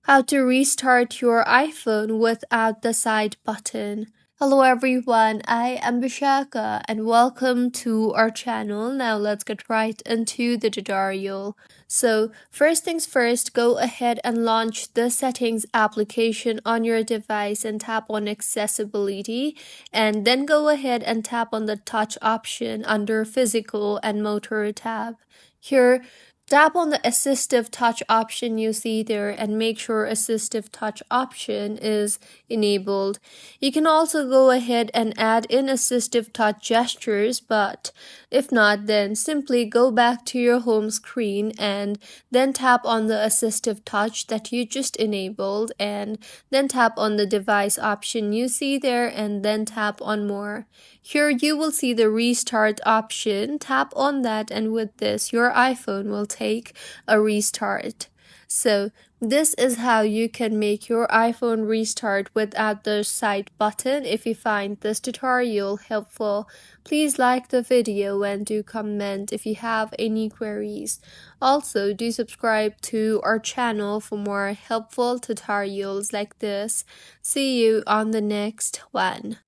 How to restart your iPhone without the side button. Hello everyone, I am Vishaka and welcome to our channel. Now let's get right into the tutorial. So first things first, go ahead and launch the settings application on your device and tap on accessibility, and then go ahead and tap on the touch option under physical and motor tab. Here, tap on the assistive touch option you see there and make sure assistive touch option is enabled. You can also go ahead and add in assistive touch gestures, but if not, then simply go back to your home screen and then tap on the assistive touch that you just enabled, and then tap on the device option you see there and then tap on more. Here you will see the restart option. Tap on that, and with this your iPhone will take a restart. So this is how you can make your iPhone restart without the side button. If you find this tutorial helpful, please like the video and do comment if you have any queries. Also, do subscribe to our channel for more helpful tutorials like this. See you on the next one.